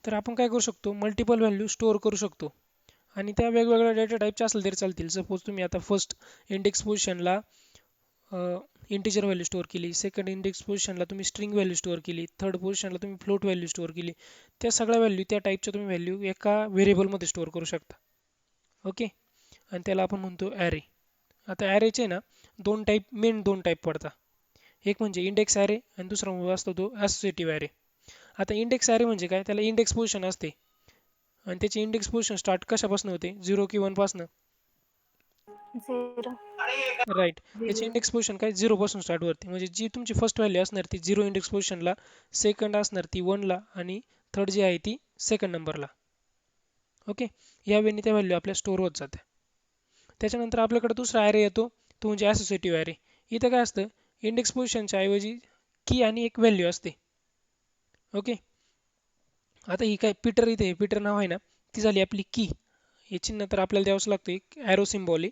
तर आपण काय करू शकतो, मल्टिपल व्हॅल्यू स्टोअर करू शकतो आणि त्या वेगवेगळ्या डेटा टाईपच्या असेल तरी चालतील. सपोज तुम्ही आता फर्स्ट इंडेक्स पोझिशनला इंटिजर व्हॅल्यू स्टोअर केली, सेकंड इंडेक्स पोझिशनला तुम्ही स्ट्रिंग व्हॅल्यू स्टोअर केली, थर्ड पोझिशनला तुम्ही फ्लोट व्हॅल्यू स्टोअर केली. त्या सगळ्या व्हॅल्यू त्या टाईपच्या तुम्ही व्हॅल्यू एका व्हेरिएबलमध्ये स्टोअर करू शकता. ओके, आणि त्याला आपण म्हणतो ॲरे. आता ॲरेचे ना मेन दोन टाईप पडतात. एक म्हणजे इंडेक्स ॲरे आणि दुसरा असतो तो असोसिएटिव्ह ॲरे. आता इंडेक्स ॲरे म्हणजे काय, त्याला इंडेक्स पोझिशन असते आणि त्याची इंडेक्स पोझिशन स्टार्ट कशापासून होते, 0 की 1 पासून. 0. राईट, त्याची इंडेक्स पोझिशन काय 0 पासून स्टार्ट होते. म्हणजे जी तुमची फर्स्ट व्हॅल्यू असणार ती 0 इंडेक्स पोझिशनला, सेकंड असणार ती 1 ला आणि थर्ड जी आहे ती सेकंड नंबरला. ओके, या वेळी त्या व्हॅल्यू आपल्या स्टोअर होत जाते. त्याच्यानंतर आपल्याकडे दुसरा ॲरे येतो, तो म्हणजे असोसिएटिव्ह ॲरे. इथं काय असतं, इंडेक्स पोझिशनच्या ऐवजी की आणि एक व्हॅल्यू असते. ओके, आता ही काय पीटर, इथे पीटर नाव आहे ना, ती झाली आपली की. हे चिन्ह तर आपल्याला द्यावंच लागतं, एक ॲरो सिम्बॉल आहे.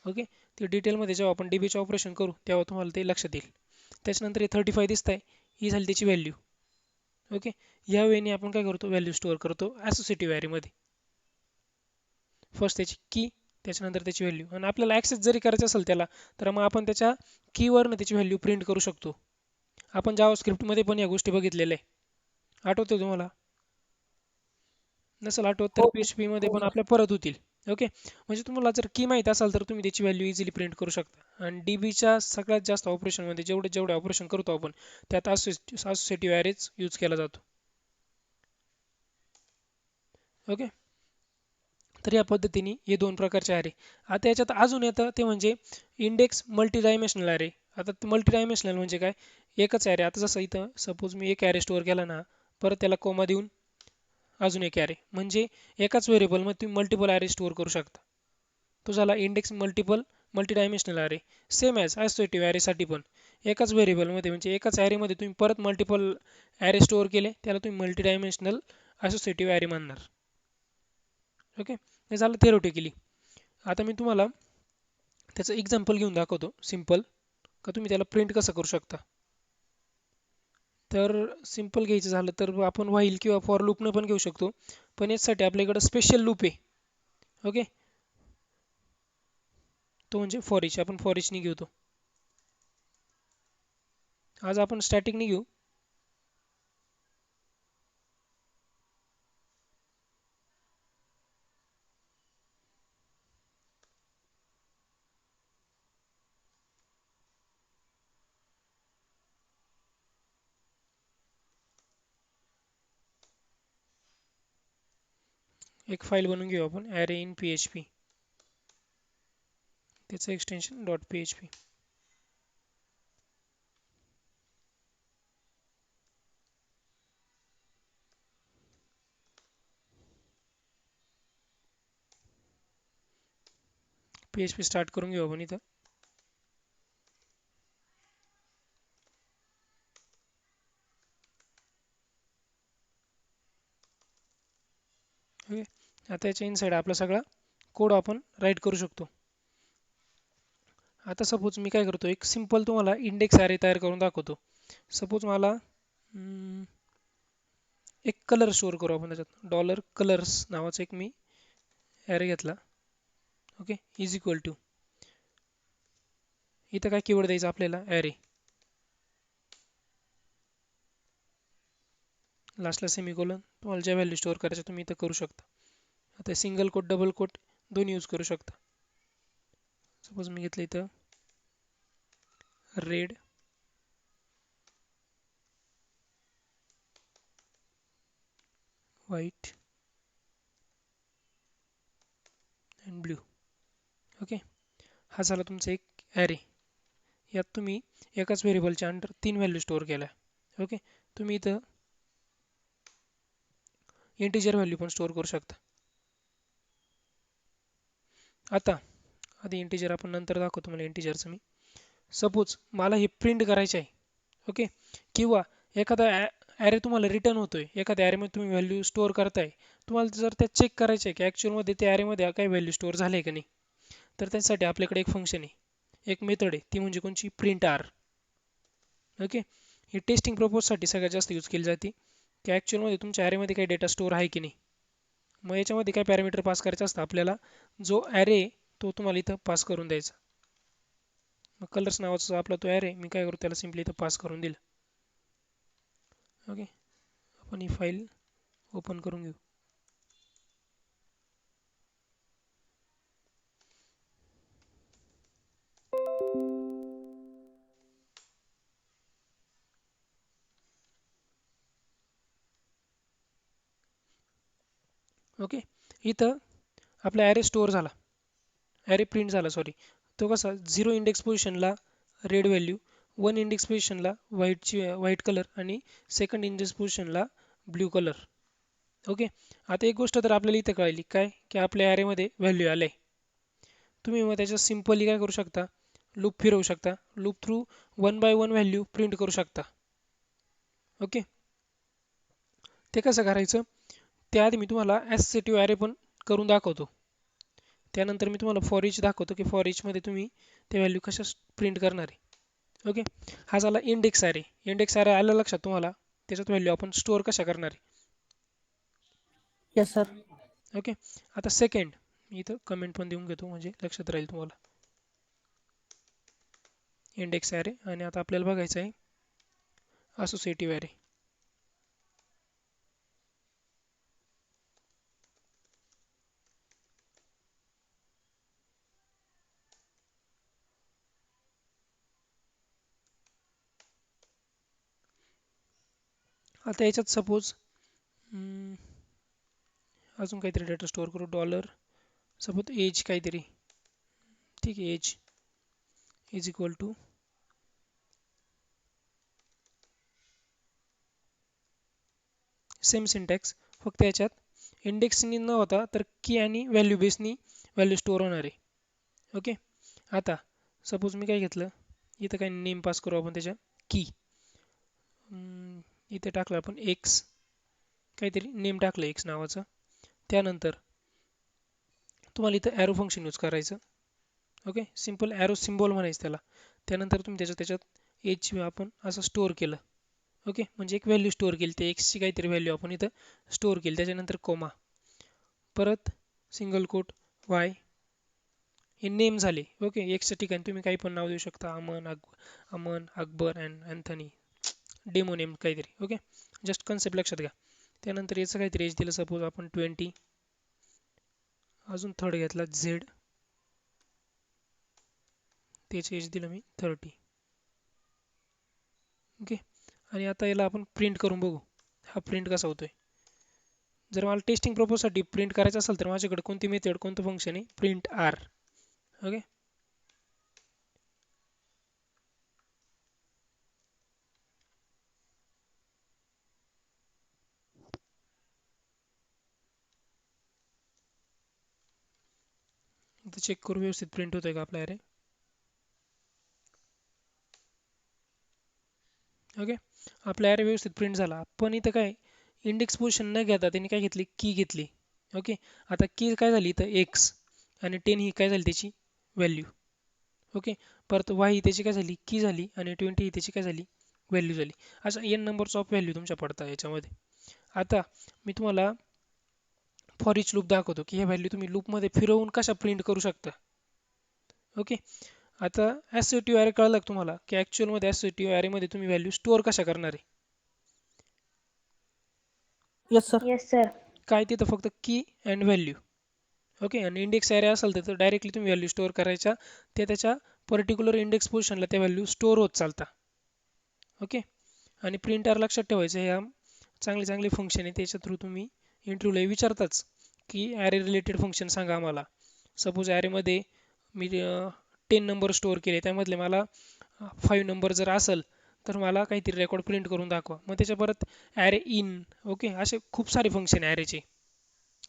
ओके, ते डिटेलमध्ये जेव्हा आपण डीबीचे ऑपरेशन करू तेव्हा तुम्हाला ते लक्षात येईल. त्याच्यानंतर हे 35 दिसत आहे, ही झाली त्याची व्हॅल्यू. ओके, या वेळी आपण काय करतो, व्हॅल्यू स्टोअर करतो असोसिएटिव्ह ॲरेमध्ये. फर्स्ट त्याची की, त्याच्यानंतर त्याची व्हॅल्यू. आणि आपल्याला ॲक्सेस जरी करायचं असेल त्याला, तर मग आपण त्याच्या कीवरनं त्याची व्हॅल्यू प्रिंट करू शकतो. आपण जावास्क्रिप्टमध्ये पण या गोष्टी बघितलेल्या आहे. आठवतंय तुम्हाला? नसेल आठवत तर हो. PHP मध्ये पण आपल्या परत होतील. ओके, म्हणजे तुम्हाला जर की माहीत असेल तर तुम्ही त्याची व्हॅल्यू इझिली प्रिंट करू शकता. आणि डीबीच्या सगळ्यात जास्त ऑपरेशनमध्ये जेवढे ऑपरेशन करतो आपण, त्यात असोसिएटिव्ह ॲरेच यूज केला जातो. ओके, तर या पद्धतीने हे दोन प्रकारचे ॲरे. आता याच्यात अजून येतं ते म्हणजे इंडेक्स मल्टी डायमेन्शनल ॲरे. आता मल्टी डायमेन्शनल म्हणजे काय, एकच ॲरे. आता जसं इथं सपोज मी एक ॲरे स्टोअर केला ना, परत त्याला कोमा देऊन अजून एक ॲरे, म्हणजे एकाच व्हेरिएबलमध्ये तुम्ही मल्टिपल ॲरे स्टोअर करू शकता. तो झाला index multi dimensional array. Same as associative ॲरेसाठी पण एकाच व्हेरिएबलमध्ये म्हणजे एकाच ॲरेमध्ये तुम्ही परत मल्टिपल ॲरे स्टोअर केले, त्याला तुम्ही मल्टी डायमेन्शनल असोसिएटिव्ह ॲरे म्हणणार. ओके, हे झालं थेरोटिकली. आता मी तुम्हाला त्याचं एक्झाम्पल घेऊन दाखवतो सिम्पल, का तुम्ही त्याला प्रिंट कसं करू शकता. तर सिम्पल घ्यायचं झालं तर आपण व्हाईल किंवा फॉर लूपनं पण घेऊ शकतो, पण यासाठी आपल्याकडं स्पेशल लूप आहे. ओके, तो म्हणजे फॉर इच. आपण फॉर इचनी घेऊ. तो आज आपण स्टॅटिकनी घेऊ. एक फाईल बनवून घेऊ आपण, ॲरे इन PHP. त्याचं एक्सटेन्शन .php. PHP स्टार्ट करून घेऊ आपण इथं. ओके, आता याच्या इनसाइड आपला सगळा कोड आपण राईट करू शकतो. आता सपोज मी काय करतो, एक सिम्पल तुम्हाला इंडेक्स ॲरे तयार करून दाखवतो. सपोज मला एक कलर स्टोअर करू आपण त्याच्यात. $colors नावाचा एक मी ॲरे घेतला. ओके, इज इक्वल टू, इथं काय कीवर्ड द्यायचं आपल्याला, ॲरे. लास्टला सेमीकोलन. तुम्हाला ज्या व्हॅल्यू स्टोअर करायच्या तुम्ही इथं करू शकता. आता सिंगल कोट डबल कोट दोन्ही यूज करू शकता. सपोज मी घेतलं इथं red white and blue. Okay, हा झाला तुमचा एक ॲरे. यात तुम्ही एकाच व्हेरिएबलच्या अंडर 3 व्हॅल्यू स्टोअर केल्या. ओके, तुम्ही इथं इंटिजर व्हॅल्यू पण स्टोअर करू शकता. आता आधी इंटिजर आपण नंतर दाखवतो मला इंटिजरचं मी. सपोज मला हे प्रिंट करायचे आहे. ओके, किंवा एखादा ॲरे तुम्हाला रिटर्न होतोय, एखाद्या ॲरेमध्ये तुम्ही व्हॅल्यू स्टोअर करताय, तुम्हाला जर त्या चेक करायचं आहे की ॲक्च्युअलमध्ये त्या ॲरेमध्ये काही व्हॅल्यू स्टोअर झाले आहे का नाही, तर त्यासाठी आपल्याकडे एक फंक्शन आहे, एक मेथड आहे, ती म्हणजे कोणची, प्रिंट आर. ओके, ही टेस्टिंग पर्पजसाठी सगळ्यात जास्त यूज केली जाते. की ॲक्च्युअलमध्ये तुमच्या ॲरेमध्ये काही डेटा स्टोअर आहे की नाही. मग याच्यामध्ये काय पॅरामीटर पास करायचं असतं आपल्याला, जो ॲरे तो तुम्हाला इथं पास करून द्यायचा. मग कलर्स नावाचा आपला तो ॲरे मी काय करू त्याला सिम्पली इथं पास करून दिलं. ओके, आपण ही फाईल ओपन करून घेऊ. ओके, इथं आपला ॲरे स्टोअर झाला, ॲरे प्रिंट झाला सॉरी. तो कसा 0 इंडेक्स पोझिशनला रेड व्हॅल्यू, 1 इंडेक्स पोझिशनला व्हाईट कलर आणि सेकंड इंडेक्स पोझिशनला ब्ल्यू कलर. ओके, आता एक गोष्ट तर आपल्याला इथं कळली काय, की आपल्या ॲरेमध्ये व्हॅल्यू आले. तुम्ही मग त्याच्यात सिम्पली काय करू शकता, लूप फिरवू शकता, loop through 1 by 1 value print करू शकता. ओके, ते कसं करायचं त्याआधी मी तुम्हाला ॲसोसिएटिव्ह ॲरे पण करून दाखवतो. त्यानंतर मी तुम्हाला फॉर इच दाखवतो की फॉर इचमध्ये तुम्ही ते व्हॅल्यू कशा प्रिंट करणार आहे. ओके, हा झाला इंडेक्स ॲरे. इंडेक्स ॲरे आलं लक्षात तुम्हाला, त्याच्यात व्हॅल्यू आपण स्टोअर कशा करणार आहे. Yes sir. ओके, आता सेकंड मी इथं कमेंट पण देऊन घेतो म्हणजे लक्षात राहील तुम्हाला. इंडेक्स ॲरे आणि आता आपल्याला बघायचं आहे असोसिएटिव्ह ॲरे. आता याच्यात सपोज अजून काहीतरी डेटा स्टोअर करू, डॉलर सपोज एज काहीतरी, ठीक आहे, age is equal to same syntax, फक्त याच्यात इंडेक्सनी न होता तर की आणि व्हॅल्यू बेसनी व्हॅल्यू स्टोअर होणार आहे. ओके, आता सपोज मी काय घेतलं, इथं काही नेम पास करू आपण त्याच्या की, इथे टाकलं आपण एक्स, काहीतरी नेम टाकलं एक्स नावाचं. त्यानंतर तुम्हाला इथं ॲरो फंक्शन यूज करायचं. ओके, सिम्पल ॲरो सिम्बॉल म्हणायचं त्याला. त्यानंतर तुम्ही त्याच्यात एच आपण असं स्टोअर केलं. ओके, म्हणजे एक व्हॅल्यू स्टोअर केली, ते एक्सची काहीतरी व्हॅल्यू आपण इथं स्टोअर केली. त्याच्यानंतर कोमा, परत सिंगल कोट वाय, हे नेम झाले. ओके, एक्सच्या ठिकाणी तुम्ही काही पण नाव देऊ शकता, Aman, Akbar and Anthony, demo name काहीतरी. ओके, जस्ट कन्सेप्ट लक्षात घ्या. त्यानंतर याचं काहीतरी एज दिलं, सपोज आपण 20, अजून थर्ड घेतला झेड, त्याचे एज दिलं मी 30. ओके, आणि आता याला आपण प्रिंट करून बघू हा प्रिंट कसा होतोय. जर मला टेस्टिंग पर्पजसाठी प्रिंट करायचं असेल तर माझ्याकडे कोणती मेथड, कोणतं फंक्शन आहे, प्रिंट आर. ओके, इथं चेक करू व्यवस्थित प्रिंट होतोय का आपला ॲरे. ओके, आपला ॲरे व्यवस्थित प्रिंट झाला, पण इथं काय इंडेक्स पोझिशन न घेता त्यांनी काय घेतली, की घेतली. ओके, आता की काय झाली इथं एक्स आणि 10 ही काय झाली त्याची व्हॅल्यू. ओके, परत वाय ही त्याची काय झाली की झाली आणि 20 ही त्याची काय झाली व्हॅल्यू झाली. अशा एन नंबर्स ऑफ व्हॅल्यू तुमच्या पडतात याच्यामध्ये. आता मी तुम्हाला फॉर इच लूप दाखवतो की हे व्हॅल्यू तुम्ही लूपमध्ये फिरवून कशा प्रिंट करू शकता. ओके, आता ॲसोसिएटिव्ह ॲरे कळलं तुम्हाला की ॲक्च्युअलमध्ये ॲसोसिएटिव्ह ॲरेमध्ये तुम्ही व्हॅल्यू स्टोअर कशा करणार आहे. Yes sir. Yes sir. काय तिथं फक्त की अँड व्हॅल्यू. ओके, आणि इंडेक्स ॲरे असेल तर डायरेक्टली तुम्ही व्हॅल्यू स्टोअर करायच्या, ते त्याच्या पर्टिक्युलर इंडेक्स पोझिशनला त्या व्हॅल्यू स्टोअर होत चालता. ओके, आणि प्रिंटर लक्षात ठेवायचं, ह्या चांगले चांगले फंक्शन आहे, त्याच्या थ्रू तुम्ही इंटरव्ह्यूला विचारताच की ॲरे रिलेटेड फंक्शन सांगा आम्हाला. सपोज ॲरेमध्ये मी 10 नंबर स्टोअर केले, त्यामधले मला 5 नंबर जर असेल तर मला काहीतरी रेकॉर्ड प्रिंट करून दाखवा. मग त्याच्या परत ॲरे इन, ओके, असे खूप सारे फंक्शन आहे ॲरेचे.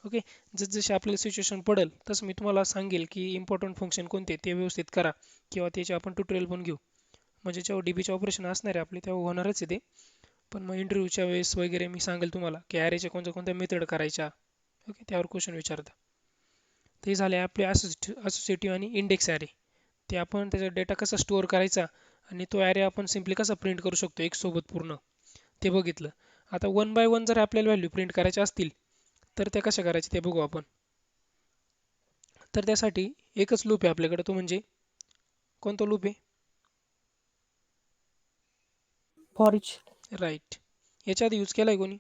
ओके, जसजसे आपल्याला सिच्युएशन पडेल तसं मी तुम्हाला सांगेल की इम्पॉर्टंट फंक्शन कोणते ते व्यवस्थित करा, किंवा त्याचे आपण ट्युटोरियल पण घेऊ. म्हणजे जेव्हा डीबीचे ऑपरेशन असणार आहे आपले तेव्हा होणारच आहे ते, पण मग इंटरव्ह्यूच्या वेळेस वगैरे मी सांगेल तुम्हाला की ॲरेच्या कोणत्या कोणत्या मेथड करायच्या. ओके, त्यावर क्वेश्चन विचारता. ते झाले आपले असोसिएटिव्ह आणि इंडेक्स ॲरे. ते आपण त्याचा डेटा कसा स्टोअर करायचा आणि तो ॲरे आपण सिम्पली कसा प्रिंट करू शकतो एक सोबत पूर्ण, ते बघितलं. आता 1 बाय 1 जर आपल्याला व्हॅल्यू प्रिंट करायच्या असतील तर त्या कशा करायच्या ते बघू आपण. तर त्यासाठी एकच लूप आहे आपल्याकडे, तो म्हणजे कोणता लूप आहे? For each. राईट. याच्या आधी यूज केलाय कोणी?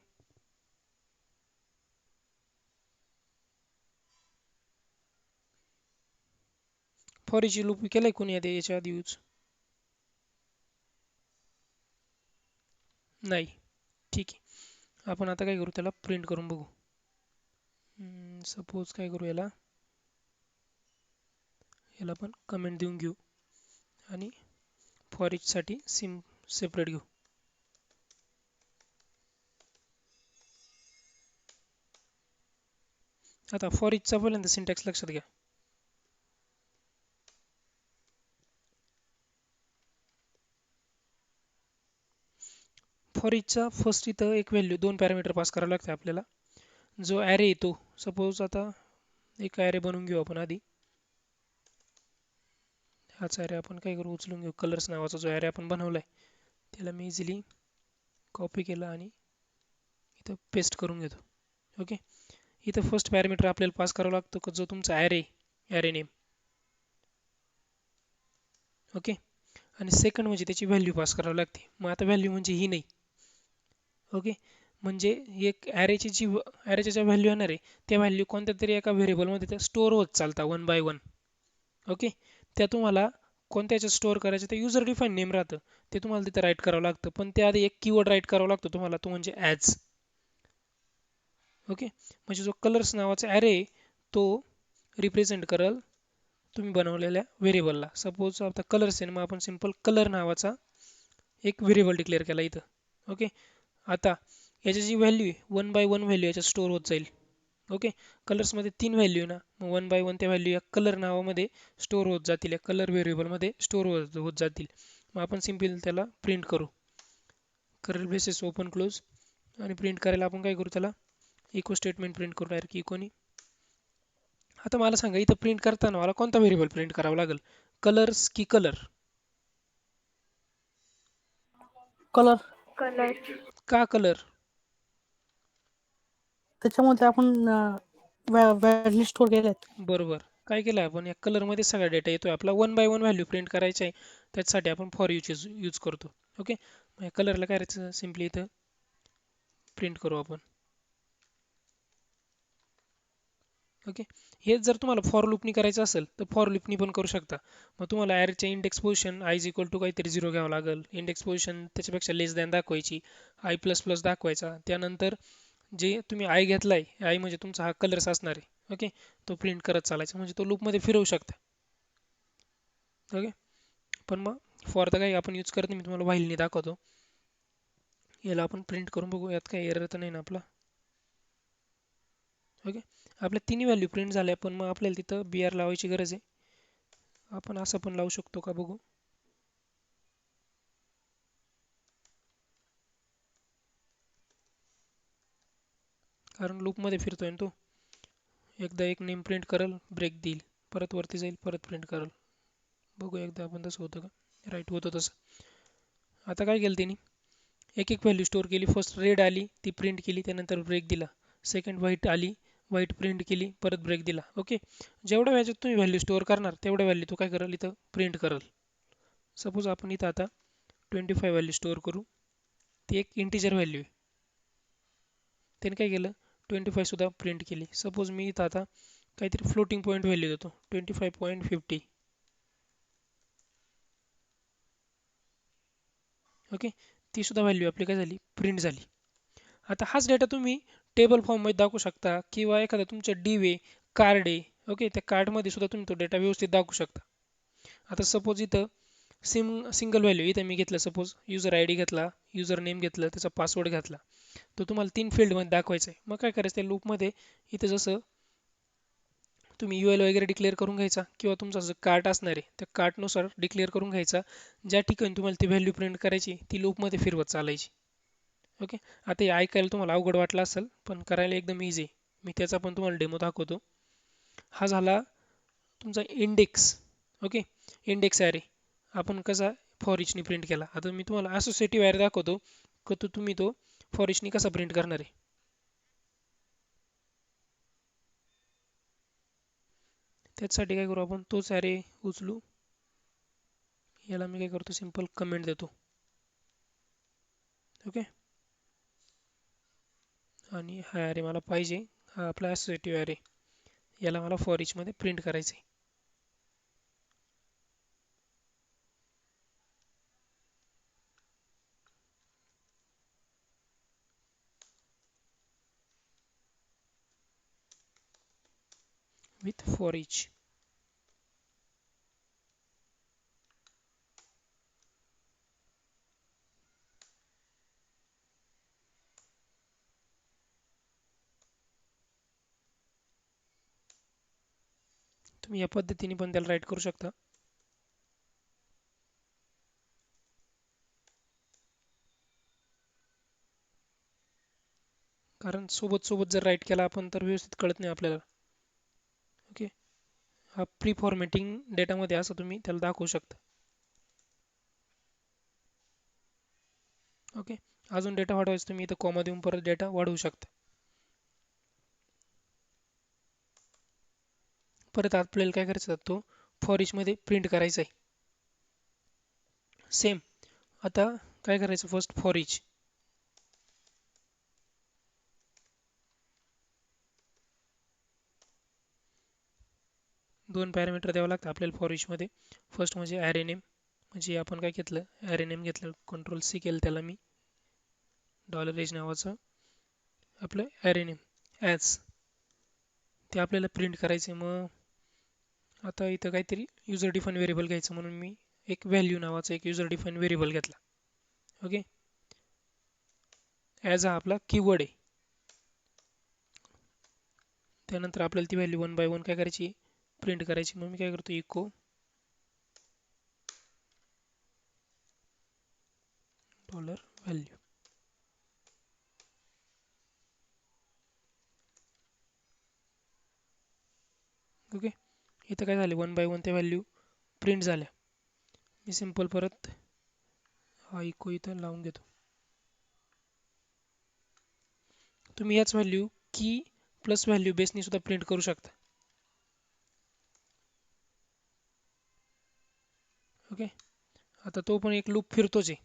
फॉर इच लूप केलाय कोणी आधी याच्या आधी यूज? नाही. ठीक आहे. आपण आता काय करू, त्याला प्रिंट करून बघू. सपोज काय करू, याला आपण कमेंट देऊन घेऊ आणि फॉर इच साठी सेपरेट घेऊ. आता फॉर इचचा पहिल्यांदा सिंटॅक्स लक्षात घ्या. फॉर इचचा फर्स्ट इथं एक व्हॅल्यू, 2 पॅरामीटर पास करावं लागतं आपल्याला. जो ॲरे येतो, सपोज आता एक ॲरे बनवून घेऊ आपण आधी. हाच ॲरे आपण काय करू, उचलून घेऊ. कलर्स नावाचा जो ॲरे आपण बनवलाय त्याला मी इझिली कॉपी केला आणि इथं पेस्ट करून घेतो. ओके. इथं फर्स्ट पॅरामीटर आपल्याला पास करावा लागतो जो तुमचा ॲरे नेम. ओके. आणि सेकंड म्हणजे त्याची व्हॅल्यू पास करावी लागते. मग आता व्हॅल्यू म्हणजे ही नाही. ओके. म्हणजे एक ॲरेच्या ज्या व्हॅल्यू येणार आहे त्या व्हॅल्यू कोणत्या तरी एका व्हेरिएबलमध्ये त्या स्टोअर होत चालतात 1 बाय 1. ओके. त्या तुम्हाला कोणत्या याच्यात स्टोअर करायचं ते युजर डिफाईन नेम राहतं, ते तुम्हाला तिथं राईट करावं लागतं. पण त्याआधी एक कीवर्ड राईट करावा लागतो तुम्हाला, तो म्हणजे ॲज. ओके. म्हणजे जो कलर्स नावाचा ॲरे तो रिप्रेझेंट करल तुम्ही बनवलेल्या व्हेरिएबलला. सपोज आता कलर्स आहे, मग आपण सिंपल कलर नावाचा एक व्हेरिएबल डिक्लेअर केला इथं. ओके. आता याची जी व्हॅल्यू आहे 1 बाय 1 व्हॅल्यू याच्यात स्टोअर होत जाईल. ओके. कलर्समध्ये 3 व्हॅल्यू आहे ना, मग 1 बाय 1 त्या व्हॅल्यू या कलर नावामध्ये स्टोअर होत जातील, या कलर व्हेरिएबलमध्ये स्टोअर होत जातील. मग आपण सिंपल त्याला प्रिंट करू. करल ब्रेसेस ओपन क्लोज आणि प्रिंट करायला आपण काय करू, त्याला इको स्टेटमेंट प्रिंट करू डायरेक्ट इकोनी. आता मला सांगा, इथं प्रिंट करताना मला कोणता व्हेरिएबल प्रिंट करावा लागेल, कलर्स की कलर? कलर. का कलर? त्याच्यामध्ये आपण व्हॅल्यू स्टोअर केल्यात. बरोबर. काय केलं आपण, या कलरमध्ये सगळा डेटा येतोय आपला. 1 बाय 1 व्हॅल्यू प्रिंट करायची आहे, त्याच्यासाठी आपण फॉर यूज करतो. ओके. मग या कलरला काय करायचं, सिम्पली इथं प्रिंट करू आपण. ओके. हेच जर तुम्हाला फॉर लूपनी करायचं असेल तर फॉर लूपनी पण करू शकता. मग तुम्हाला ॲरेच्या index position I is equal to काहीतरी 0 घ्यावं लागेल. इंडेक्स पोझिशन त्याच्यापेक्षा लेस दॅन दाखवायची, आय प्लस प्लस दाखवायचा. त्यानंतर जे तुम्ही आय घेतलाय, आय म्हणजे तुमचा हा कलर्स असणार आहे. ओके. तो प्रिंट करत चालायचा, म्हणजे तो लूपमध्ये फिरवू शकता. ओके. पण मग फॉर तर काही आपण यूज करत नाही, मी तुम्हाला व्हाईलनी दाखवतो. याला आपण प्रिंट करून बघू, यात काही एरर तर नाही ना आपला. ओके. आपल्या तिन्ही व्हॅल्यू प्रिंट झाल्या, पण मग आपल्याला तिथं BR लावायची गरज आहे. आपण असं पण लावू शकतो का बघू. कारण लूपमध्ये फिरतोय ना तो. एकदा एक नेम प्रिंट करल, ब्रेक देईल, परत वरती जाईल, परत प्रिंट करल. बघू एकदा आपण तसं होतं का. राईट, होतं तसं. आता काय केलं त्यांनी, एक एक व्हॅल्यू स्टोअर केली. फर्स्ट रेड आली, ती प्रिंट केली, त्यानंतर ब्रेक दिला. सेकंड व्हाईट आली, व्हाईट प्रिंट केली, परत ब्रेक दिला. ओके. जेवढ्या व्याच्यात तुम्ही व्हॅल्यू स्टोअर करणार तेवढ्या व्हॅल्यू तो काय करेल, इथं प्रिंट करल. सपोज आपण इथं आता 25 व्हॅल्यू स्टोअर करू. ती एक इंटिजर व्हॅल्यू आहे. त्याने काय केलं, 25 सुद्धा प्रिंट केली. सपोज मी इथं आता काहीतरी फ्लोटिंग पॉईंट व्हॅल्यू देतो, 25.50. ओके. ती सुद्धा व्हॅल्यू आपली काय झाली, प्रिंट झाली. आता हाच डेटा तुम्ही टेबल फॉर्ममध्ये दाखवू शकता किंवा एखादा तुमच्या डिव आहे, कार्ड आहे. ओके. त्या कार्डमध्ये सुद्धा तुम्ही तो डेटा व्यवस्थित दाखवू शकता. आता सपोज इथं सिंगल व्हॅल्यू इथं मी घेतलं, सपोज युजर आय डी घेतला, युजर नेम घेतलं, त्याचा पासवर्ड घातला, तो तुम्हाला 3 फील्डमध्ये दाखवायचा आहे. मग काय करायचं, त्या लूपमध्ये इथं जसं तुम्ही UL वगैरे डिक्लेअर करून घ्यायचा किंवा तुमचा जो कार्ट असणार आहे त्या कार्टनुसार डिक्लेअर करून घ्यायचा. ज्या ठिकाणी तुम्हाला ती व्हॅल्यू प्रिंट करायची ती लूपमध्ये फिरवत चालायची. ओके. आता हे ऐकायला तुम्हाला अवघड वाटलं असेल, पण करायला एकदम इझी. मी त्याचा पण तुम्हाला डेमो दाखवतो. हा झाला तुमचा इंडेक्स. ओके. इंडेक्स ॲरे आपण कसा फॉर इचनी प्रिंट केला. आता मी तुम्हाला असोसिएटिव्ह ॲरे दाखवतो, की तुम्ही तो फॉर इचनी कसा प्रिंट करणार आहे. त्याच्यासाठी काय करू आपण, तोच ॲरे उचलू, याला मी काय करतो सिंपल कमेंट देतो. ओके, आणि हा ॲरे मला पाहिजे, हा आपला असोसिएटिव्ह ॲरे, याला मला फॉर इच मध्ये प्रिंट करायचं आहे. With for each. तुम्ही या पद्धतीने पण त्याला राईट करू शकता. कारण सोबत सोबत जर राईट केला आपण तर व्यवस्थित कळत नाही आपल्याला. ओके, हा प्री फॉर्मॅटिंग डेटामध्ये असं तुम्ही त्याला दाखवू शकता. ओके, अजून डेटा वाढवायचं तुम्ही इथं कॉमा देऊन परत डेटा वाढवू शकता. परत आपल्याला काय करायचं, तो फॉर इच मध्ये प्रिंट करायचा आहे. सेम आता काय करायचं, फर्स्ट फॉर इच, दोन पॅरामीटर द्यावं लागतं आपल्याला फॉर इच मध्ये. फर्स्ट म्हणजे ॲरे नेम, म्हणजे आपण काय घेतलं, ॲरे नेम घेतलं, कंट्रोल सी केलं त्याला मी, $h नावाचं आपलं ॲरे नेम ॲज, ते आपल्याला प्रिंट करायचे. मग आता इथं काहीतरी युजर डिफाईन व्हेरिएबल घ्यायचं, म्हणून मी एक व्हॅल्यू नावाचा एक युजर डिफाईन व्हेरिएबल घेतला. ओके, ॲज हा आपला कीवर्ड आहे. त्यानंतर आपल्याला ती व्हॅल्यू 1 बाय 1 काय करायची, प्रिंट करायची. मग मी काय करतो, इको $व्हॅल्यू. ओके, इथं काय झाले, 1 बाय 1 त्या व्हॅल्यू प्रिंट झाल्या. मी सिंपल परत हा इको इथं लावून घेतो. तुम्ही याच व्हॅल्यू की प्लस व्हॅल्यू बेसनी सुद्धा प्रिंट करू शकता. ओके, आता तो पण एक लूप फिरतोच आहे.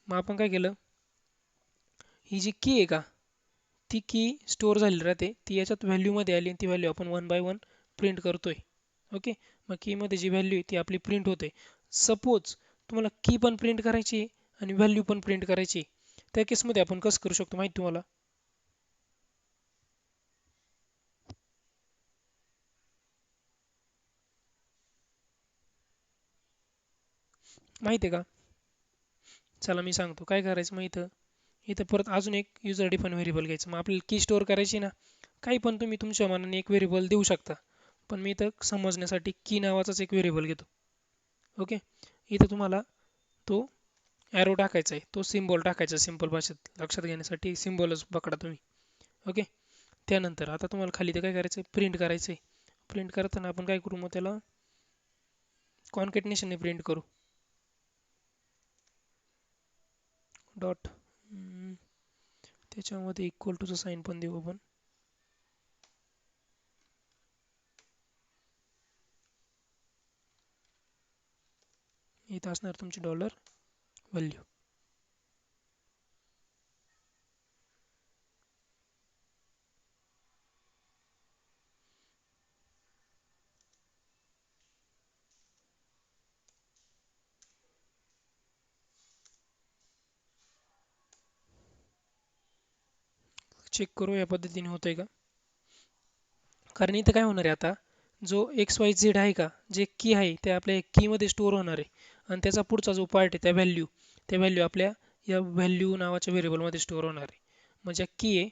मग आपण काय केलं, ही जी की आहे का, ती की स्टोअर झालेली राहते, ती याच्यात व्हॅल्यूमध्ये आली आणि ती व्हॅल्यू आपण 1 बाय 1 प्रिंट करतोय. ओके, मग कीमध्ये जी व्हॅल्यू आहे ती आपली प्रिंट होते. सपोज तुम्हाला की पण प्रिंट करायची आणि व्हॅल्यू पण प्रिंट करायची, त्या केसमध्ये आपण कसं करू शकतो माहिती तुम्हाला, माहिती आहे का? चला मी सांगतो काय करायचं. मग इथं इथं परत अजून एक युजर डिफाईन व्हेरिएबल घ्यायचं. मग आपल्याला की स्टोअर करायची ना, काही पण तुम्ही तुमच्या मनाने एक व्हेरिएबल देऊ शकता, पण मी इथं समजण्यासाठी की नावाचाच एक व्हेरिएबल घेतो. ओके, इथं तुम्हाला तो ॲरो टाकायचा आहे, तो सिम्बॉल टाकायचा, सिंपल भाषेत लक्षात घेण्यासाठी सिम्बॉलच पकडा तुम्ही. ओके, त्यानंतर आता तुम्हाला खाली ते काय करायचं आहे, प्रिंट करायचं आहे. प्रिंट करताना आपण काय करू, मग त्याला कॉन्केटनेशनने प्रिंट करू. डॉट त्याच्यामध्ये इक्वल टूचं साईन पण देऊ आपण. इथं असणार तुमची $व्हॅल्यू. चेक करू या पद्धतीने होतंय का. कारण इथं काय होणार आहे, आता जो XYZ आहे का, जे की आहे ते आपल्या कीमध्ये स्टोअर होणार आहे, आणि त्याचा पुढचा जो पार्ट आहे त्या व्हॅल्यू आपल्या या व्हॅल्यू नावाच्या व्हेरिएबलमध्ये स्टोअर होणार आहे. मग ज्या की आहे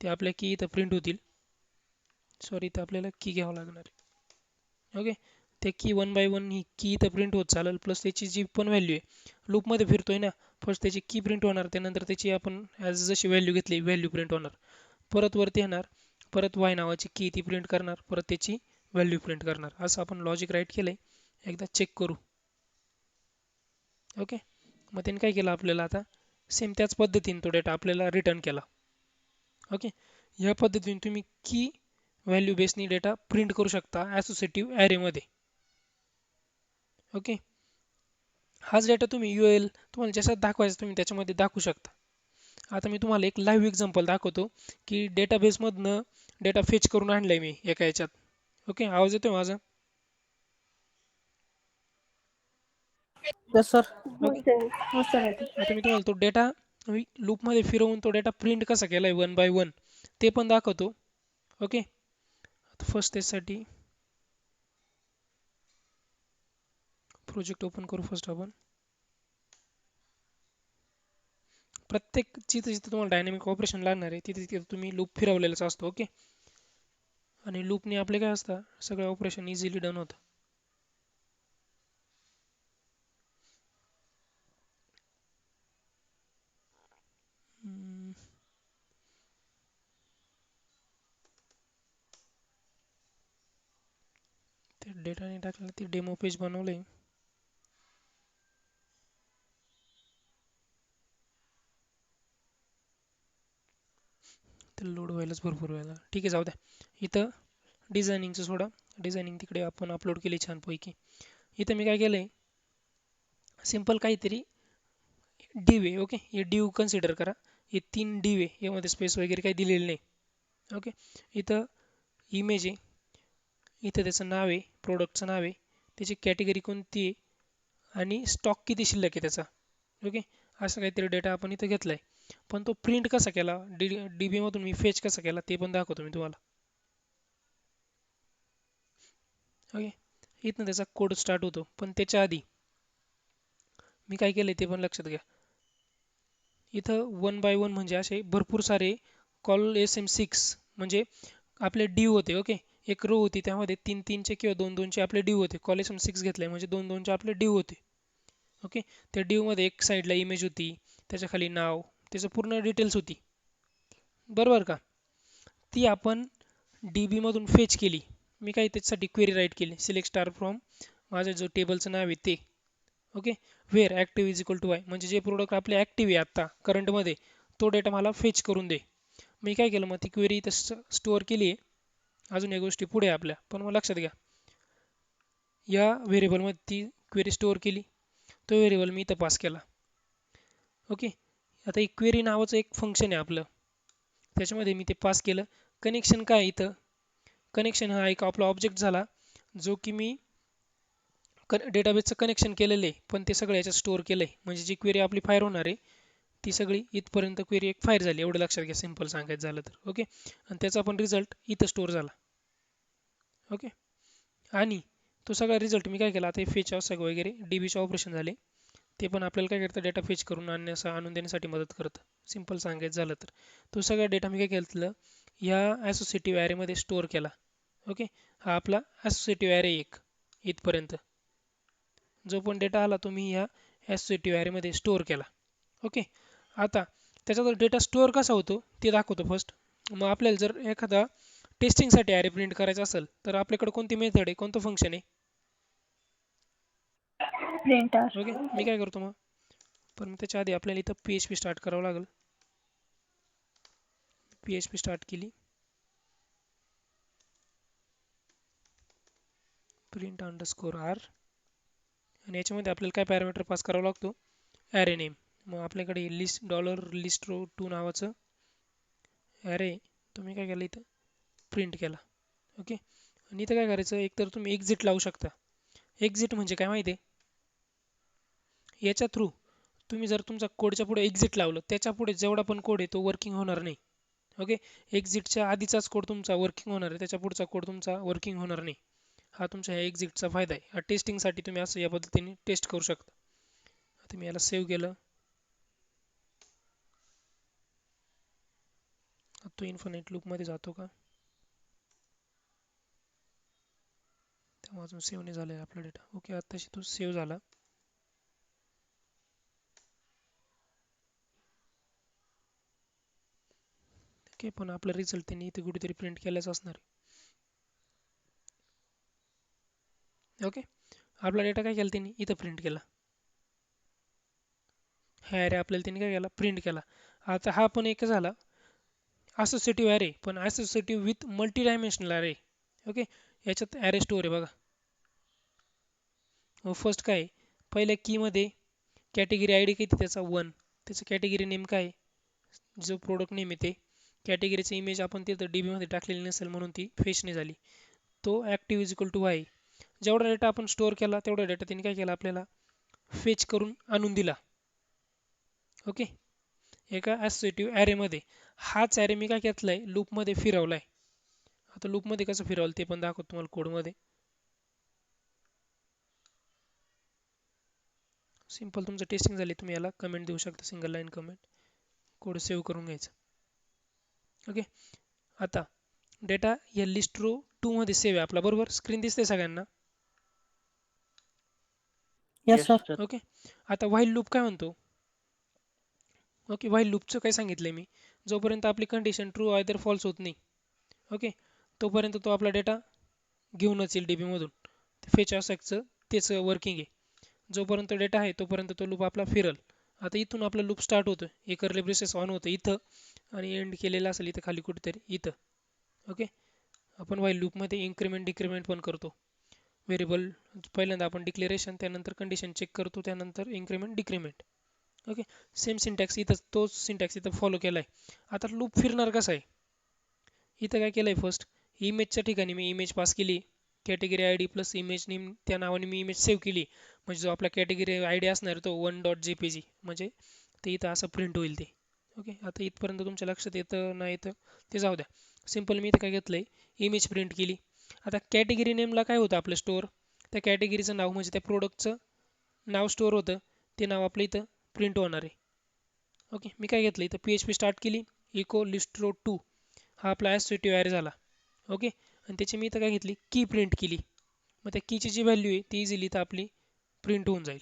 ते आपल्या की इथं प्रिंट होतील. सॉरी, इथं आपल्याला की घ्यावं लागणार आहे. ओके, ते की 1 बाय 1 ही की इथं प्रिंट होत चालेल, प्लस त्याची जी पण व्हॅल्यू आहे, लूपमध्ये फिरतोय ना, फर्स्ट त्याची की प्रिंट होणार, त्यानंतर त्याची आपण ॲज जशी व्हॅल्यू घेतली व्हॅल्यू प्रिंट होणार, परत वरती येणार, परत वाय नावाची की ती प्रिंट करणार, परत त्याची व्हॅल्यू प्रिंट करणार. असं आपण लॉजिक राईट केलंय, एकदा चेक करू. ओके, मग त्याने काय केलं आपल्याला, आता सेम त्याच पद्धतीने तो डेटा आपल्याला रिटर्न केला. ओके, ह्या पद्धतीने तुम्ही की व्हॅल्यू बेसनी डेटा प्रिंट करू शकता असोसिएटिव्ह ॲरेमध्ये. ओके, हाच डेटा तुम्ही UL तुम्हाला जशात दाखवायचा तुम्ही त्याच्यामध्ये दाखवू शकता. आता मी तुम्हाला एक लाईव्ह एक्झाम्पल दाखवतो की डेटाबेसमधनं डेटा फेच करून आणलाय मी एका याच्यात. ओके, आवाज येतोय माझा? Yes sir. ओके, आता मी तुम्हाला तो डेटा लूपमध्ये फिरवून तो डेटा प्रिंट कसा केलाय वन बाय वन ते पण दाखवतो. ओके, आता फर्स्ट त्यासाठी प्रोजेक्ट ओपन करू फर्स्ट आपण. प्रत्येक जिथे जिथे तुम्हाला डायनॅमिक ऑपरेशन लागणार आहे तिथे तिथे तुम्ही लूप फिरवलेलाच असतो. ओके, आणि लूपने आपले काय असतं सगळं ऑपरेशन इझिली डन होतं. ते डेटाने टाकलं ते डेमो पेज बनवलंय. ते लोड व्हायलाच भरपूर वेळ लागला. ठीक आहे, जाऊ द्या. इथं डिझायनिंगचं सोडा, डिझायनिंग तिकडे आपण अपलोड केली छानपैकी. इथं मी काय केलंय सिंपल काहीतरी डिव आहे. ओके, हे डिव कन्सिडर करा. हे 3 डिव आहे, यामध्ये स्पेस वगैरे काही दिलेलं नाही. ओके, इथं इमेज आहे, इथं त्याचं नाव आहे, प्रोडक्टचं नाव आहे, त्याची कॅटेगरी कोणती आहे आणि स्टॉक किती शिल्लक आहे त्याचा. ओके, असं काहीतरी डेटा आपण इथं घेतलाय. पण तो प्रिंट कसा केला DB मधून मी फेच कसा केला ते पण दाखवतो मी तुम्हाला. ओके, इथनं त्याचा कोड स्टार्ट होतो, पण त्याच्या आधी मी काय केलंय ते पण लक्षात घ्या. इथं वन बाय वन म्हणजे असे भरपूर सारे कॉल SM6 म्हणजे आपले डिव होते. ओके, एक रो होती त्यामध्ये 3-3चे किंवा 2-2चे आपले डिव होते. कॉल SM6 घेतलाय म्हणजे 2-2चे आपले डिव होते. ओके, त्या डिव मध्ये एक साईडला इमेज होती, त्याच्या खाली नाव, त्याचं पूर्ण डिटेल्स होती. बरोबर का? ती आपण DB मधून फेच केली. मी काही त्याच्यासाठी क्वेरी राईट केली, सिलेक्ट स्टार फ्रॉम माझं जो टेबलचं नाव आहे ते. Okay, where active is equal to Y म्हणजे जे प्रोडक्ट आपले ॲक्टिव्ह आहे आत्ता करंटमध्ये तो डेटा मला फेच करून दे. मी काय केलं मग ती क्वेरी इथं स्टोअर केली आहे. अजून या गोष्टी पुढे आपल्या, पण मग लक्षात घ्या या व्हेरिएबलमध्ये ती क्वेरी स्टोअर केली, तो व्हेरिएबल मी इथं पास केला. ओके, आता एक क्वेरी नावाचं एक फंक्शन आहे आपलं, त्याच्यामध्ये मी ते पास केलं. कनेक्शन काय इथं, कनेक्शन हा एक आपला ऑब्जेक्ट झाला जो की मी डेटाबेसचं कनेक्शन केलेलं आहे, पण ते सगळं याच्यात स्टोअर केलं आहे. म्हणजे जी क्वेरी आपली फायर होणार आहे ती सगळी इथपर्यंत क्वेरी एक फायर झाली, एवढं लक्षात घ्या सिंपल सांगायचं झालं तर. ओके, आणि त्याचा पण रिझल्ट इथं स्टोअर झाला. ओके, आणि तो सगळा रिझल्ट मी काय केला आता फेच सगळं वगैरे DBचे ऑपरेशन झाले ते पण आपल्याला काय करतं डेटा फेच करून आणून देण्यासाठी मदत करतं. सिंपल सांगायचं झालं तर तो सगळा डेटा मी काय केलं या असोसिएटिव्ह ॲरेमध्ये स्टोअर केला. ओके, हा आपला असोसिएटिव्ह ॲरे एक इथपर्यंत जो पण डेटा आला तो मी या असोसिएटिव्ह ॲरेमध्ये स्टोअर केला. ओके, आता त्याचा जर डेटा स्टोअर कसा होतो ते दाखवतो फर्स्ट. मग आपल्याला जर एखादा टेस्टिंगसाठी ॲरे प्रिंट करायचा असेल तर आपल्याकडे कोणती मेथड आहे, कोणतं फंक्शन आहे? प्रिंटर. ओके, मी काय करतो मग, पण त्याच्या आधी आपल्याला इथं PHP स्टार्ट करावं लागेल. PHP स्टार्ट केली, प्रिंट अंडरस्कोर आर, आणि याच्यामध्ये आपल्याला काय पॅरामीटर पास करावा लागतो, ॲरे नेम. मग आपल्याकडे लिस्ट $list2 नावाचं ॲरे तुम्ही काय केलं इथं प्रिंट केला. ओके, आणि इथं काय करायचं, एकतर तुम्ही एक्झिट लावू शकता. एक्झिट म्हणजे काय माहिती आहे, याच्या थ्रू तुम्ही जर तुमचा कोडच्या पुढे एक्झिट लावलं त्याच्या पुढे जेवढा पण कोड आहे तो वर्किंग होणार नाही. ओके, एक्झिटच्या आधीचाच कोड तुमचा वर्किंग होणार आहे, त्याच्या पुढचा कोड तुमचा वर्किंग होणार नाही. हा तुमच्या ह्या एक्झिटचा फायदा आहे. हा टेस्टिंगसाठी तुम्ही असं या पद्धतीने टेस्ट करू शकता. आता मी याला सेव्ह केलं, तो इन्फिनिट लूपमध्ये जातो का, तेव्हा अजून सेव्ह नाही झाला आहे आपला डेटा. ओके, आताशी तो सेव्ह झाला. ओके, पण आपला रिझल्ट त्यांनी इथे कुठेतरी प्रिंट केलाच असणार आहे. ओके, आपला डेटा काय केला त्यांनी इथं प्रिंट केला. हा ॲरे आपल्याला त्यांनी काय केला, प्रिंट केला. आता हा पण एक झाला असोसिएटिव्ह ॲरे, पण associative with multi dimensional array. Okay, याच्यात ॲरे स्टोअर आहे बघा. फर्स्ट काय पहिल्या कीमध्ये कॅटेगरी आय डी किती त्याचा 1, त्याचं कॅटेगरी नेम काय, जो प्रोडक्ट नेम आहे ते, कॅटेगरीची इमेज आपण तिथं डी बीमध्ये टाकलेली नसेल म्हणून ती फेच नाही झाली. तो active is equal to Y. जेवढा डेटा आपण स्टोअर केला तेवढा डेटा त्यांनी काय केला आपल्याला फेच करून आणून दिला. ओके, एका असोसिएटिव्ह ॲरेमध्ये हाच ॲरे मी काय घेतलाय लूपमध्ये फिरवलाय. आता लूपमध्ये कसं फिरवलं ते पण दाखवतो तुम्हाला कोडमध्ये. सिंपल तुमचं टेस्टिंग झाली, तुम्ही याला कमेंट देऊ शकता, single line comment. Code save करून घ्यायचं. ओके, आता डेटा या लिस्ट रो 2 मध्ये सेव्ह आहे आपला, बरोबर. स्क्रीन दिसते सगळ्यांना. Yes sir. ओके, आता व्हाईल लूप काय म्हणतो. ओके, व्हाईल लूपचं काय सांगितलंय मी, जोपर्यंत आपली कंडिशन ट्रू आयदर फॉल्स होत नाही, ओके, तोपर्यंत तो आपला डेटा घेऊनच येईल DB मधून. फेच असॅकचं तेच वर्किंग आहे. जोपर्यंत डेटा आहे तोपर्यंत तो लूप आपला फिरल. आता इथून आपला लूप स्टार्ट होतो, एक कर्ली ब्रेसेस ऑन होतं इथं आणि एंड केलेला असेल इथं खाली कुठेतरी इथं. ओके, आपण व्हाईल लूपमध्ये इन्क्रीमेंट डिक्रीमेंट पण करतो. व्हेरिएबल पहिल्यांदा आपण डिक्लेरेशन, त्यानंतर कंडिशन चेक करतो, त्यानंतर increment decrement. Okay, same syntax इथं, तोच सिंटॅक्स इथं फॉलो केलाय. आता लूप फिरणार कसा आहे, इथं काय केलंय फर्स्ट इमेजच्या ठिकाणी मी इमेज पास केली, category I D plus image name त्या नावाने मी इमेज सेव्ह केली. म्हणजे जो आपला कॅटेगरी आय डी असणार तो 1.jpg, म्हणजे ते इथं असं प्रिंट होईल ते. ओके, आता इथपर्यंत तुमच्या लक्षात येतं नाही येतं ते जाऊ द्या. सिंपल मी इथं काय घेतलंय इमेज प्रिंट केली. आता कॅटेगरी नेमला काय होतं आपलं स्टोअर, त्या कॅटेगरीचं नाव म्हणजे त्या प्रोडक्टचं नाव स्टोअर होतं, ते नाव आपलं इथं प्रिंट होणार आहे. ओके, मी काय घेतलं इथं PHP स्टार्ट केली, इको लिस्ट रो 2 हा आपला असोसिएटिव्ह ॲरे झाला. ओके, आणि त्याची मी इथं काय घेतली की प्रिंट केली. मग त्या कीची जी व्हॅल्यू आहे ती इझिली इथं आपली प्रिंट होऊन जाईल.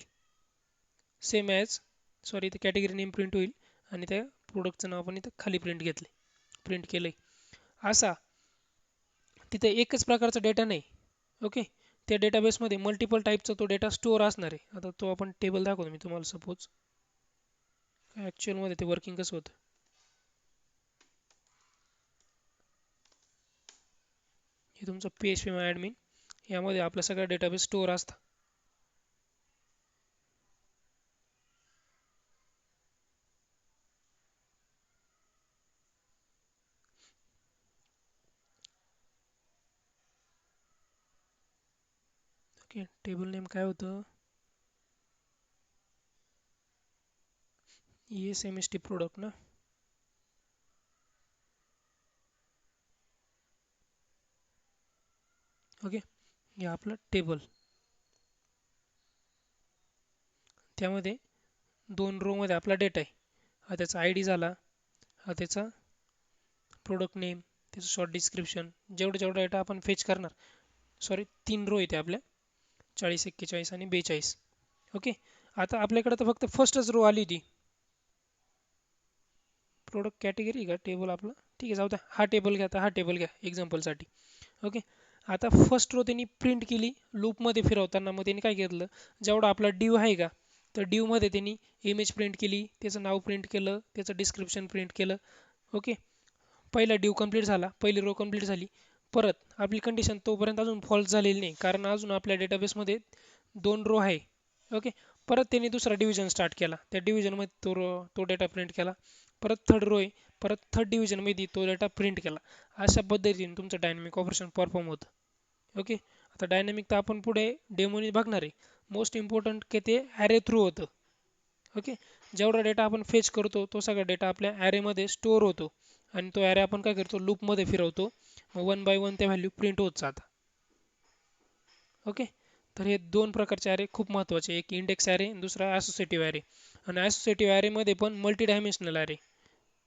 सेम ॲज सॉरी इथं कॅटेगरी नेम प्रिंट होईल आणि त्या प्रोडक्टचं नाव आपण इथं खाली प्रिंट केलंय. असा तिथे एकच प्रकारचा डेटा नाही. ओके, त्या डेटाबेसमध्ये मल्टिपल टाईपचा तो डेटा स्टोअर असणार आहे. आता तो आपण टेबल दाखवतो मी तुम्हाला सपोज, ॲक्च्युअलमध्ये ते वर्किंग कसं होतं. हे तुमचं PHP माय ॲडमिन, यामध्ये आपला सगळा डेटाबेस स्टोअर असतं. ओके, टेबल नेम काय होतं, ESMST प्रोडक्ट ना. ओके, हे आपलं टेबल, त्यामध्ये 2 रो मध्ये आपला डेटा आहे. हा त्याचा ID झाला, हा त्याचा प्रोडक्ट नेम, त्याचं शॉर्ट डिस्क्रिप्शन, जेवढा डेटा आपण फेच करणार. सॉरी 3 रो येते आपल्या, 40, 41 आणि 42. ओके, आता आपल्याकडे तर फक्त फर्स्टच रो आली होती, प्रोडक्ट कॅटेगरी का टेबल आपलं, ठीक आहे जाऊ द्या. हा टेबल घ्या, आता हा टेबल घ्या एक्झाम्पलसाठी. ओके, आता फर्स्ट रो त्यांनी प्रिंट केली लूपमध्ये फिरवताना. मग त्यांनी काय घेतलं, जेवढा आपला ड्यू आहे का, तर ड्यूमध्ये त्यांनी इमेज प्रिंट केली, त्याचं नाव प्रिंट केलं, त्याचं डिस्क्रिप्शन प्रिंट केलं. ओके, पहिला ड्यू कंप्लीट झाला, पहिली रो कंप्लीट झाली. परत आपली कंडिशन तोपर्यंत अजून फॉल्स झालेली नाही, कारण अजून आपल्या डेटाबेसमध्ये 2 रो आहे. ओके, परत त्यांनी दुसरा डिव्हिजन स्टार्ट केला, त्या डिव्हिजनमध्ये तो डेटा प्रिंट केला. परत थर्ड रो आहे, परत थर्ड डिव्हिजनमध्ये तो डेटा प्रिंट केला. अशा पद्धतीने तुमचं डायनॅमिक ऑपरेशन परफॉर्म होतं. ओके, आता डायनॅमिक तर आपण पुढे डेमोनी बघणार आहे. मोस्ट इम्पॉर्टंट की ते ॲरे थ्रू होतं. ओके, जेवढा डेटा आपण फेच करतो तो सगळा डेटा आपल्या ॲरेमध्ये स्टोअर होतो आणि तो ॲरे आपण काय करतो लूपमध्ये फिरवतो. मग 1 बाय 1 त्या व्हॅल्यू प्रिंट होत जातात. ओके, तर हे 2 प्रकारचे ॲरे खूप महत्त्वाचे, एक इंडेक्स ॲरे, दुसरा असोसिएटिव्ह ॲरे. आणि असोसिएटिव्ह ॲरेमध्ये पण मल्टी डायमेन्शनल ॲरे.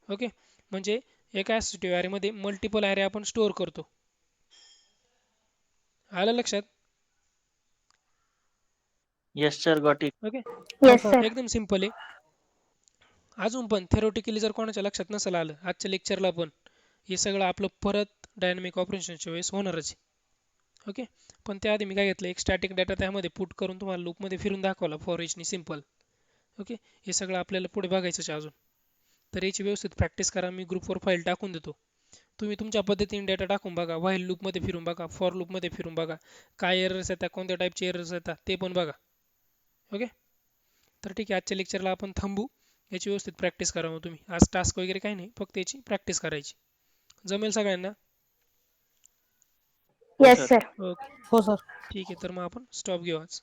ओके, म्हणजे एका असोसिएटिव्ह ॲरेमध्ये मल्टिपल ॲरे आपण स्टोअर करतो. आलं लक्षात. Yes, sir, got it. Okay, हो सर. एकदम सिंपल आहे. अजून पण थेरोटिकली जर कोणाच्या लक्षात नसेल आलं आजच्या लेक्चरला पण, हे सगळं आपलं परत डायनॅमिक ऑपरेशनच्या वेळेस होणारच आहे. ओके, पण त्याआधी मी काय घेतलं एक स्टॅटिक डेटा त्यामध्ये पुट करून तुम्हाला लूपमध्ये फिरून दाखवला फॉर इचनी सिंपल. ओके, हे सगळं आपल्याला पुढे बघायचंच आहे अजून. तर याची व्यवस्थित प्रॅक्टिस करा. मी ग्रुपवर फाईल टाकून देतो. तुम्ही तुमच्या पद्धतीने डेटा टाकून बघा. व्हाईल लूपमध्ये फिरून बघा, फॉर लूपमध्ये फिरून बघा. काय एरर्स येतात, कोणत्या टाईपचे एरर्स येतात ते पण बघा. ओके, तर ठीक आहे, आजच्या लेक्चरला आपण थांबू. याची व्यवस्थित प्रॅक्टिस करा मग तुम्ही. आज टास्क वगैरे काही नाही, फक्त याची प्रॅक्टिस करायची. जमेल सगळ्यांना? हो येस सर. सर. ओके, हो सर. ठीक आहे. तर मग आपण स्टॉप घेऊ आज.